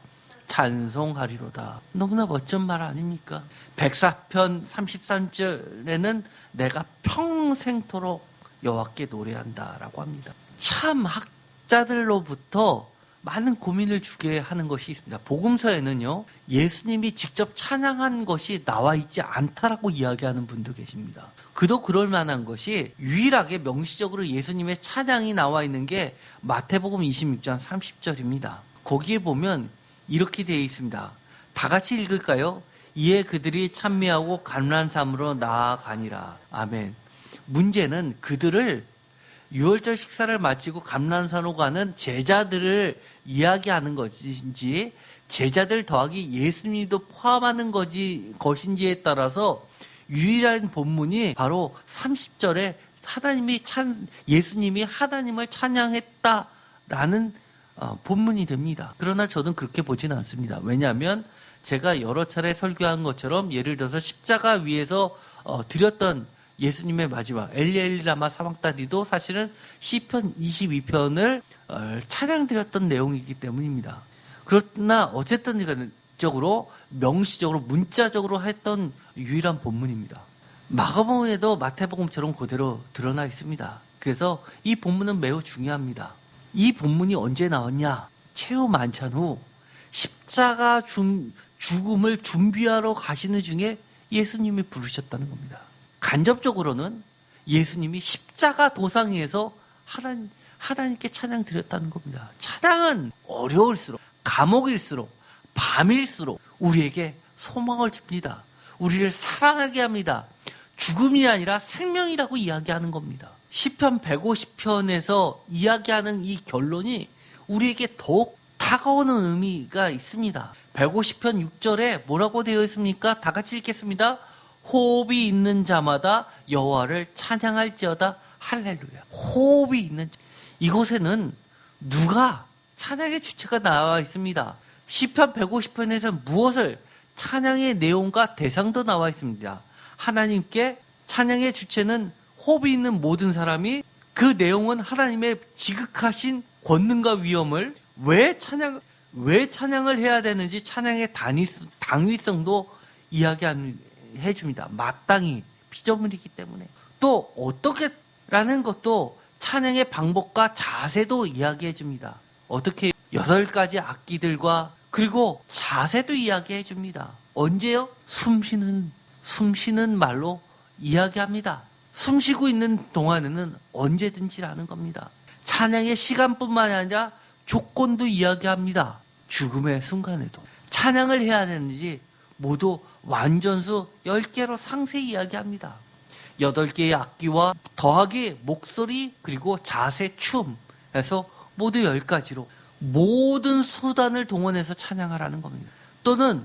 찬송하리로다. 너무나 멋진 말 아닙니까? 104편 33절에는 내가 평생토록 여호와께 노래한다라고 합니다. 참 학자들로부터 많은 고민을 주게 하는 것이 있습니다. 복음서에는요, 예수님이 직접 찬양한 것이 나와 있지 않다라고 이야기하는 분도 계십니다. 그도 그럴 만한 것이 유일하게 명시적으로 예수님의 찬양이 나와 있는 게 마태복음 26장 30절입니다. 거기에 보면 이렇게 되어 있습니다. 다 같이 읽을까요? 이에 그들이 찬미하고 감람산으로 나아가니라. 아멘. 문제는 그들을 유월절 식사를 마치고 감람산으로 가는 제자들을 이야기하는 것인지 제자들 더하기 예수님도 포함하는 것인지에 따라서 유일한 본문이 바로 30절에 예수님이 하나님을 찬양했다라는 본문이 됩니다. 그러나 저는 그렇게 보지는 않습니다. 왜냐하면 제가 여러 차례 설교한 것처럼 예를 들어서 십자가 위에서 드렸던 예수님의 마지막 엘리 라마 사박다니도 사실은 시편 22편을 찬양드렸던 내용이기 때문입니다. 그러나 어쨌든 적으로 명시적으로 문자적으로 했던 유일한 본문입니다. 마가복음에도 마태복음처럼 그대로 드러나 있습니다. 그래서 이 본문은 매우 중요합니다. 이 본문이 언제 나왔냐? 최후 만찬 후 십자가 죽음을 준비하러 가시는 중에 예수님이 부르셨다는 겁니다. 간접적으로는 예수님이 십자가 도상 위에서 하나님께 찬양 드렸다는 겁니다. 찬양은 어려울수록, 감옥일수록, 밤일수록 우리에게 소망을 줍니다. 우리를 살아나게 합니다. 죽음이 아니라 생명이라고 이야기하는 겁니다. 시편 150편에서 이야기하는 이 결론이 우리에게 더욱 다가오는 의미가 있습니다. 150편 6절에 뭐라고 되어 있습니까? 다 같이 읽겠습니다. 호흡이 있는 자마다 여호와를 찬양할지어다. 할렐루야. 호흡이 있는 자. 이곳에는 누가 찬양의 주체가 나와 있습니다. 시편 150편에서 무엇을 찬양의 내용과 대상도 나와 있습니다. 하나님께 찬양의 주체는 호흡이 있는 모든 사람이, 그 내용은 하나님의 지극하신 권능과 위엄을 왜 찬양을 해야 되는지 찬양의 당위성도 이야기해 줍니다. 마땅히 피조물이기 때문에. 또 어떻게라는 것도 찬양의 방법과 자세도 이야기해 줍니다. 어떻게 8가지 악기들과 그리고 자세도 이야기해 줍니다. 언제요? 숨쉬는 말로 이야기합니다. 숨쉬고 있는 동안에는 언제든지라는 겁니다. 찬양의 시간뿐만 아니라 조건도 이야기합니다. 죽음의 순간에도 찬양을 해야 되는지 모두 완전수 10개로 상세히 이야기합니다. 8개의 악기와 더하기 목소리 그리고 자세, 춤 해서 모두 10가지로 모든 수단을 동원해서 찬양하라는 겁니다. 또는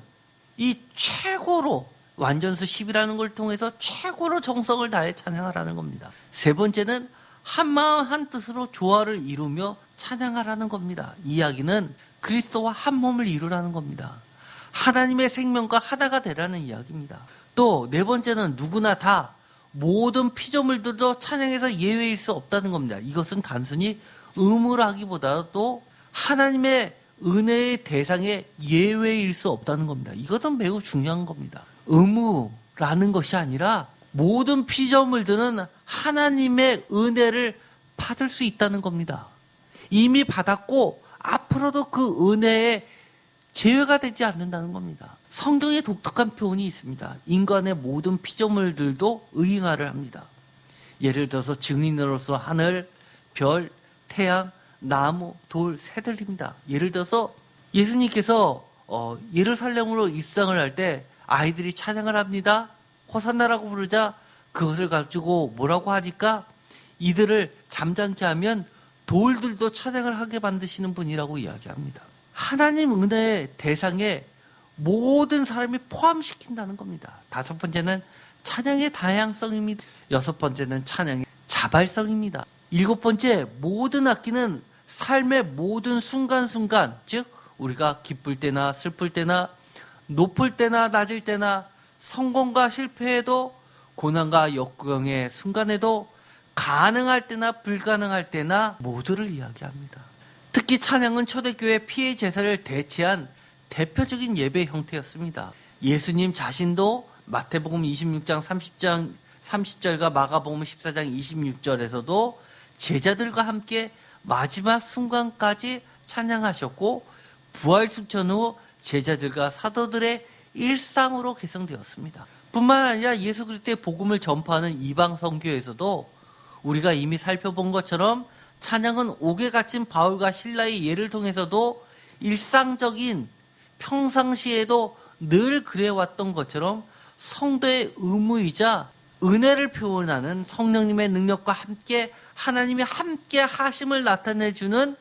이 최고로 완전수 10이라는 걸 통해서 최고로 정성을 다해 찬양하라는 겁니다. 세 번째는 한마음 한뜻으로 조화를 이루며 찬양하라는 겁니다. 이 이야기는 그리스도와 한 몸을 이루라는 겁니다. 하나님의 생명과 하나가 되라는 이야기입니다. 또 네 번째는 누구나 다 모든 피조물들도 찬양에서 예외일 수 없다는 겁니다. 이것은 단순히 의무라기보다도 하나님의 은혜의 대상에 예외일 수 없다는 겁니다. 이것은 매우 중요한 겁니다. 의무라는 것이 아니라 모든 피조물들은 하나님의 은혜를 받을 수 있다는 겁니다. 이미 받았고 앞으로도 그 은혜에 제외가 되지 않는다는 겁니다. 성경에 독특한 표현이 있습니다. 인간의 모든 피조물들도 의인화를 합니다. 예를 들어서 증인으로서 하늘, 별, 태양, 나무, 돌, 새들입니다. 예를 들어서 예수님께서 예루살렘으로 입성을 할 때 아이들이 찬양을 합니다. 호산나라고 부르자 그것을 가지고 뭐라고 하니까 이들을 잠잠케 하면 돌들도 찬양을 하게 만드시는 분이라고 이야기합니다. 하나님 은혜의 대상에 모든 사람이 포함시킨다는 겁니다. 5번째는 찬양의 다양성입니다. 6번째는 찬양의 자발성입니다. 7번째, 모든 악기는 삶의 모든 순간순간, 즉 우리가 기쁠 때나 슬플 때나 높을 때나 낮을 때나 성공과 실패에도 고난과 역경의 순간에도 가능할 때나 불가능할 때나 모두를 이야기합니다. 특히 찬양은 초대교회 피해 제사를 대체한 대표적인 예배 형태였습니다. 예수님 자신도 마태복음 26장 30절과 마가복음 14장 26절에서도 제자들과 함께 마지막 순간까지 찬양하셨고 부활승천 후 제자들과 사도들의 일상으로 개성되었습니다. 뿐만 아니라 예수 그리스도의 복음을 전파하는 이방 선교에서도 우리가 이미 살펴본 것처럼 찬양은 옥에 갇힌 바울과 실라의 예를 통해서도 일상적인 평상시에도 늘 그래왔던 것처럼 성도의 의무이자 은혜를 표현하는 성령님의 능력과 함께 하나님이 함께 하심을 나타내주는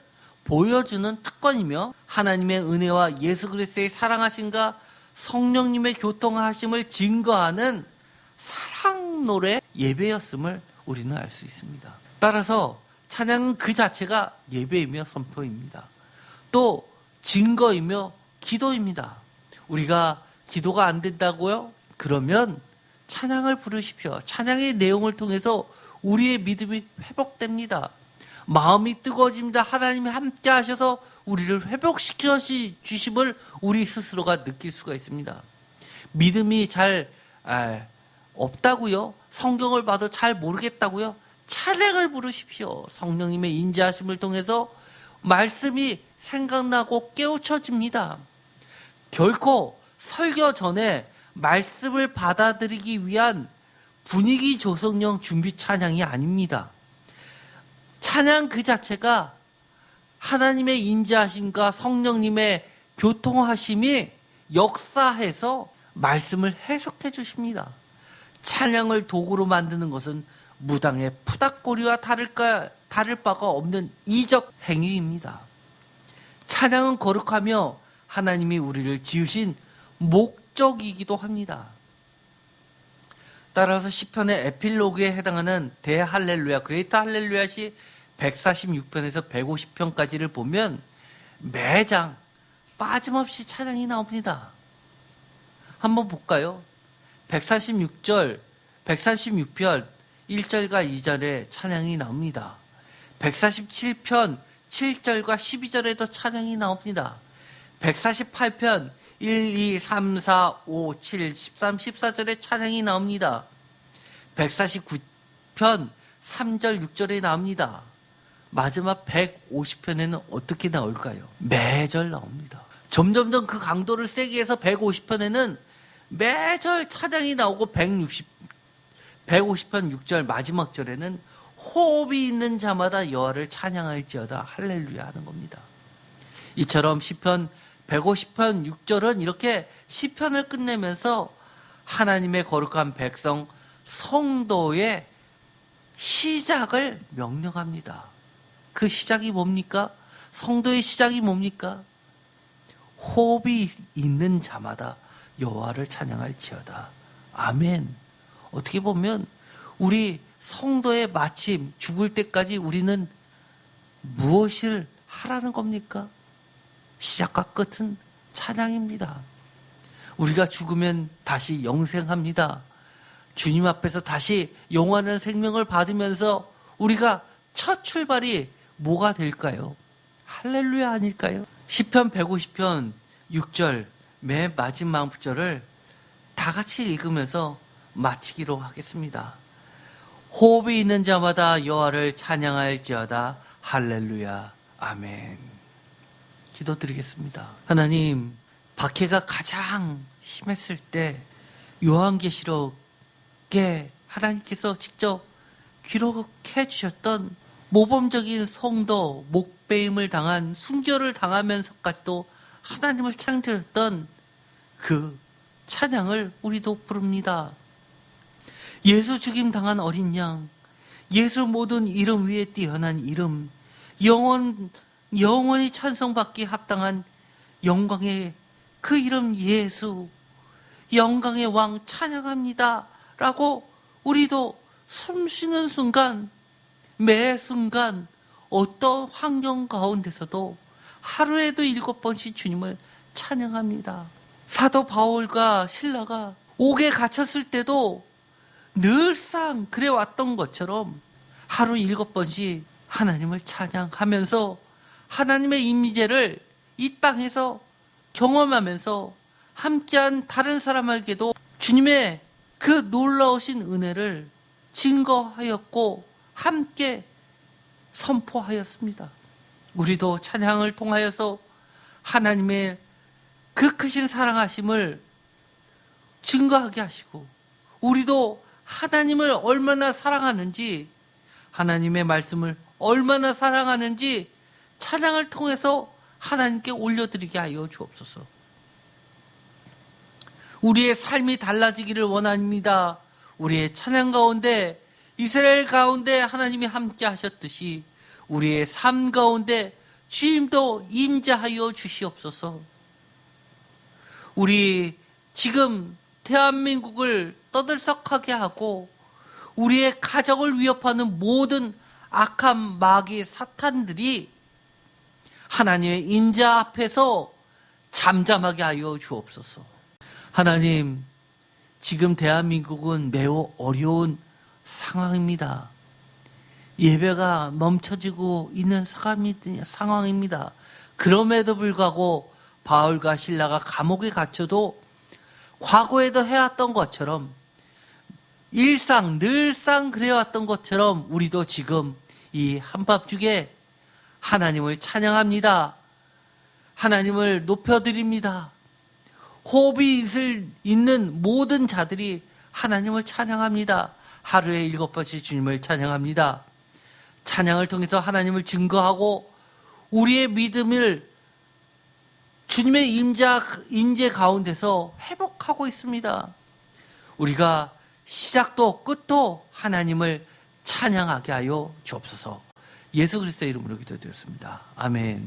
보여주는 특권이며 하나님의 은혜와 예수 그리스도의 사랑하심과 성령님의 교통하심을 증거하는 사랑 노래 예배였음을 우리는 알 수 있습니다. 따라서 찬양은 그 자체가 예배이며 선포입니다. 또 증거이며 기도입니다. 우리가 기도가 안 된다고요? 그러면 찬양을 부르십시오. 찬양의 내용을 통해서 우리의 믿음이 회복됩니다. 마음이 뜨거워집니다. 하나님이 함께 하셔서 우리를 회복시켜 주심을 우리 스스로가 느낄 수가 있습니다. 믿음이 잘 없다고요? 성경을 봐도 잘 모르겠다고요? 찬양을 부르십시오. 성령님의 인자하심을 통해서 말씀이 생각나고 깨우쳐집니다. 결코 설교 전에 말씀을 받아들이기 위한 분위기 조성용 준비 찬양이 아닙니다. 찬양 그 자체가 하나님의 인자하심과 성령님의 교통하심이 역사해서 말씀을 해석해 주십니다. 찬양을 도구로 만드는 것은 무당의 푸닥거리와 다를 바가 없는 이적 행위입니다. 찬양은 거룩하며 하나님이 우리를 지으신 목적이기도 합니다. 따라서 시편의 에필로그에 해당하는 대할렐루야, 그레이트 할렐루야시 146편에서 150편까지를 보면 매장 빠짐없이 찬양이 나옵니다. 한번 볼까요? 146편 1절과 2절에 찬양이 나옵니다. 147편 7절과 12절에도 찬양이 나옵니다. 148편 1, 2, 3, 4, 5, 7, 13, 14절에 찬양이 나옵니다. 149편 3절, 6절에 나옵니다. 마지막 150편에는 어떻게 나올까요? 매절 나옵니다. 점점점 그 강도를 세게 해서 150편에는 매절 찬양이 나오고 150편 6절 마지막 절에는 호흡이 있는 자마다 여호와를 찬양할지어다 할렐루야 하는 겁니다. 이처럼 시편 150편 6절은 이렇게 시편을 끝내면서 하나님의 거룩한 백성 성도의 시작을 명령합니다. 그 시작이 뭡니까? 성도의 시작이 뭡니까? 호흡이 있는 자마다 여호와를 찬양할지어다. 아멘. 어떻게 보면 우리 성도의 마침 죽을 때까지 우리는 무엇을 하라는 겁니까? 시작과 끝은 찬양입니다. 우리가 죽으면 다시 영생합니다. 주님 앞에서 다시 영원한 생명을 받으면서 우리가 첫 출발이 뭐가 될까요? 할렐루야 아닐까요? 시편 150편 6절 맨 마지막 구절을 다 같이 읽으면서 마치기로 하겠습니다. 호흡이 있는 자마다 여호와를 찬양할지어다 할렐루야 아멘. 기도드리겠습니다. 하나님, 박해가 가장 심했을 때 요한계시록에 하나님께서 직접 기록해 주셨던 모범적인 성도, 목배임을 당한, 순교를 당하면서까지도 하나님을 찬양했던 그 찬양을 우리도 부릅니다. 예수 죽임 당한 어린 양, 예수 모든 이름 위에 뛰어난 이름, 영원히 찬송받기 합당한 영광의 그 이름 예수, 영광의 왕 찬양합니다 라고 우리도 숨쉬는 순간, 매 순간 어떤 환경 가운데서도 하루에도 7번씩 주님을 찬양합니다. 사도 바울과 실라가 옥에 갇혔을 때도 늘상 그래왔던 것처럼 하루 7번씩 하나님을 찬양하면서 하나님의 임재를 이 땅에서 경험하면서 함께한 다른 사람에게도 주님의 그 놀라우신 은혜를 증거하였고 함께 선포하였습니다. 우리도 찬양을 통하여서 하나님의 그 크신 사랑하심을 증거하게 하시고 우리도 하나님을 얼마나 사랑하는지, 하나님의 말씀을 얼마나 사랑하는지 찬양을 통해서 하나님께 올려드리게 하여 주옵소서. 우리의 삶이 달라지기를 원합니다. 우리의 찬양 가운데, 이스라엘 가운데 하나님이 함께 하셨듯이 우리의 삶 가운데 주님도 임재하여 주시옵소서. 우리 지금 대한민국을 떠들썩하게 하고 우리의 가정을 위협하는 모든 악한 마귀 사탄들이 하나님의 임자 앞에서 잠잠하게 하여 주옵소서. 하나님, 지금 대한민국은 매우 어려운 상황입니다. 예배가 멈춰지고 있는 상황입니다. 그럼에도 불구하고 바울과 실라가 감옥에 갇혀도 과거에도 해왔던 것처럼 늘상 그래왔던 것처럼 우리도 지금 이 한밤중에 하나님을 찬양합니다. 하나님을 높여드립니다. 호흡이 있는 모든 자들이 하나님을 찬양합니다. 하루에 7번씩 주님을 찬양합니다. 찬양을 통해서 하나님을 증거하고 우리의 믿음을 주님의 임재 가운데서 회복하고 있습니다. 우리가 시작도 끝도 하나님을 찬양하게 하여 주옵소서. 예수 그리스도의 이름으로 기도드렸습니다. 아멘.